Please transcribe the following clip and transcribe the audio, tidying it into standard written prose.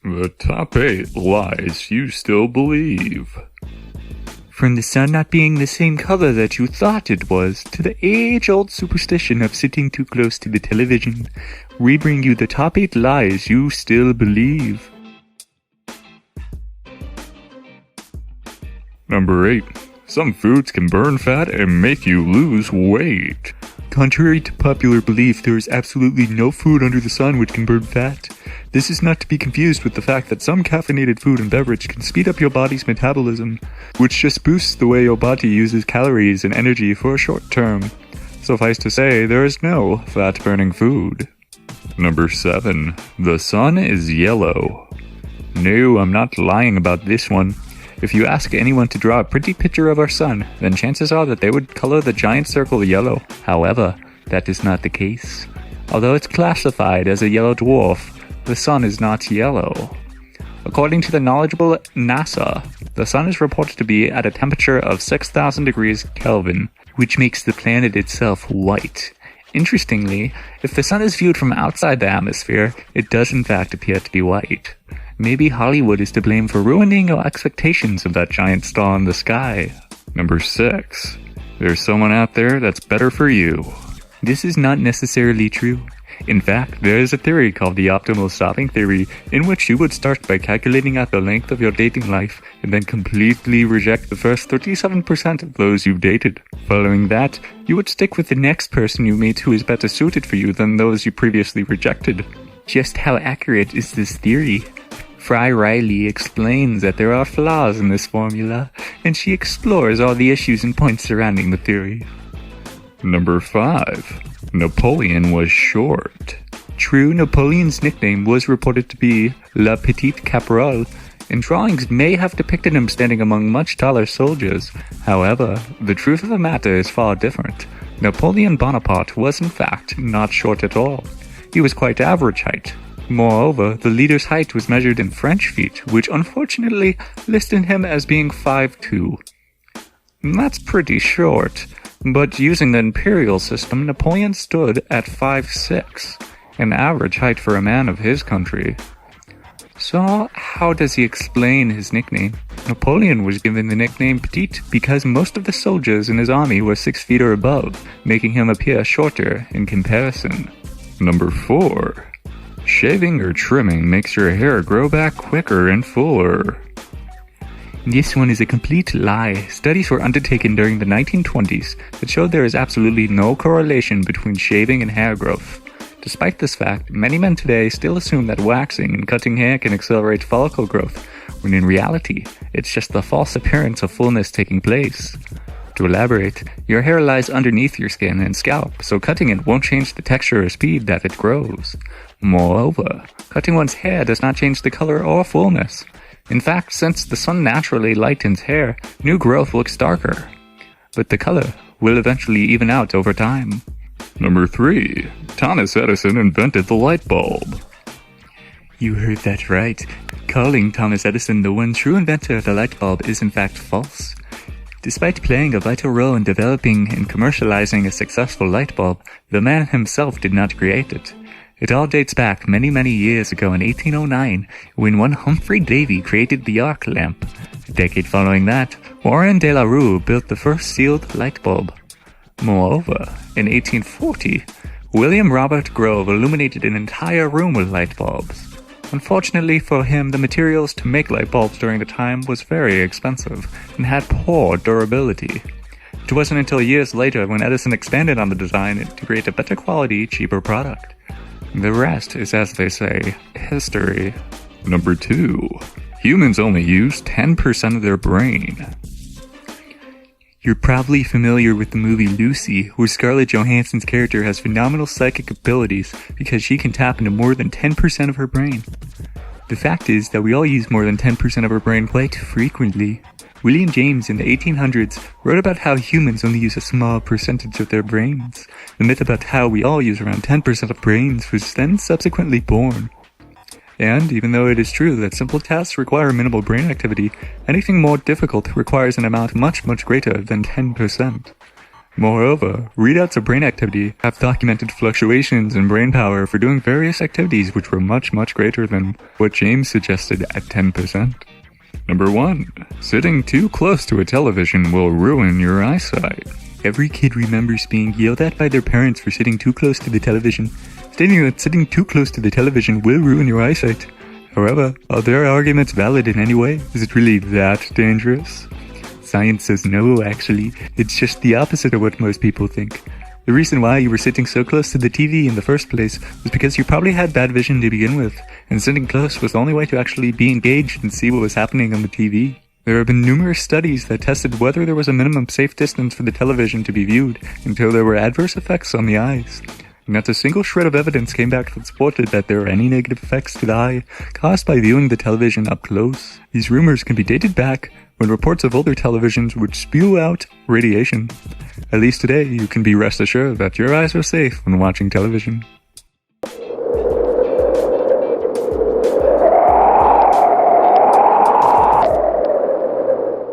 The top 8 lies you still believe. From the sun not being the same color that you thought it was, to the age-old superstition of sitting too close to the television, we bring you the top 8 lies you still believe. Number 8. Some foods can burn fat and make you lose weight. Contrary to popular belief, there is absolutely no food under the sun which can burn fat. This is not to be confused with the fact that some caffeinated food and beverage can speed up your body's metabolism, which just boosts the way your body uses calories and energy for a short term. Suffice to say, there is no fat-burning food. Number 7. The sun is yellow. No, I'm not lying about this one. If you ask anyone to draw a pretty picture of our sun, then chances are that they would color the giant circle yellow. However, that is not the case. Although it's classified as a yellow dwarf, the sun is not yellow. According to the knowledgeable NASA, the sun is reported to be at a temperature of 6,000 degrees Kelvin, which makes the planet itself white. Interestingly, if the sun is viewed from outside the atmosphere, it does in fact appear to be white. Maybe Hollywood is to blame for ruining your expectations of that giant star in the sky. Number 6. There's someone out there that's better for you. This is not necessarily true. In fact, there is a theory called the optimal stopping theory, in which you would start by calculating out the length of your dating life, and then completely reject the first 37% of those you've dated. Following that, you would stick with the next person you meet who is better suited for you than those you previously rejected. Just how accurate is this theory? Fry Riley explains that there are flaws in this formula, and she explores all the issues and points surrounding the theory. Number 5. Napoleon was short. True, Napoleon's nickname was reported to be Le Petit Caporal, and drawings may have depicted him standing among much taller soldiers. However, the truth of the matter is far different. Napoleon Bonaparte was in fact not short at all. He was quite average height. Moreover, the leader's height was measured in French feet, which unfortunately listed him as being 5'2". That's pretty short, but using the imperial system, Napoleon stood at 5'6", an average height for a man of his country. So, how does he explain his nickname? Napoleon was given the nickname Petit because most of the soldiers in his army were 6 feet or above, making him appear shorter in comparison. Number 4. Shaving or trimming makes your hair grow back quicker and fuller. This one is a complete lie. Studies were undertaken during the 1920s that showed there is absolutely no correlation between shaving and hair growth. Despite this fact, many men today still assume that waxing and cutting hair can accelerate follicle growth, when in reality, it's just the false appearance of fullness taking place. To elaborate, your hair lies underneath your skin and scalp, so cutting it won't change the texture or speed that it grows. Moreover, cutting one's hair does not change the color or fullness. In fact, since the sun naturally lightens hair, new growth looks darker. But the color will eventually even out over time. Number 3. Thomas Edison invented the light bulb. You heard that right. Calling Thomas Edison the one true inventor of the light bulb is in fact false. Despite playing a vital role in developing and commercializing a successful light bulb, the man himself did not create it. It all dates back many, many years ago in 1809, when one Humphrey Davy created the arc lamp. A decade following that, Warren de la Rue built the first sealed light bulb. Moreover, in 1840, William Robert Grove illuminated an entire room with light bulbs. Unfortunately for him, the materials to make light bulbs during the time was very expensive and had poor durability. It wasn't until years later when Edison expanded on the design to create a better quality, cheaper product. The rest is, as they say, history. Number 2. Humans only use 10% of their brain. You're probably familiar with the movie Lucy, where Scarlett Johansson's character has phenomenal psychic abilities because she can tap into more than 10% of her brain. The fact is that we all use more than 10% of our brain quite frequently. William James in the 1800s wrote about how humans only use a small percentage of their brains. The myth about how we all use around 10% of brains was then subsequently born. And even though it is true that simple tasks require minimal brain activity, anything more difficult requires an amount much, much greater than 10%. Moreover, readouts of brain activity have documented fluctuations in brain power for doing various activities which were much, much greater than what James suggested at 10%. Number 1. Sitting too close to a television will ruin your eyesight. Every kid remembers being yelled at by their parents for sitting too close to the television, stating that sitting too close to the television will ruin your eyesight. However, are their arguments valid in any way? Is it really that dangerous? Science says no, actually. It's just the opposite of what most people think. The reason why you were sitting so close to the TV in the first place was because you probably had bad vision to begin with, and sitting close was the only way to actually be engaged and see what was happening on the TV. There have been numerous studies that tested whether there was a minimum safe distance for the television to be viewed until there were adverse effects on the eyes. Not a single shred of evidence came back that supported that there are any negative effects to the eye caused by viewing the television up close. These rumors can be dated back when reports of older televisions would spew out radiation. At least today, you can be rest assured that your eyes are safe when watching television.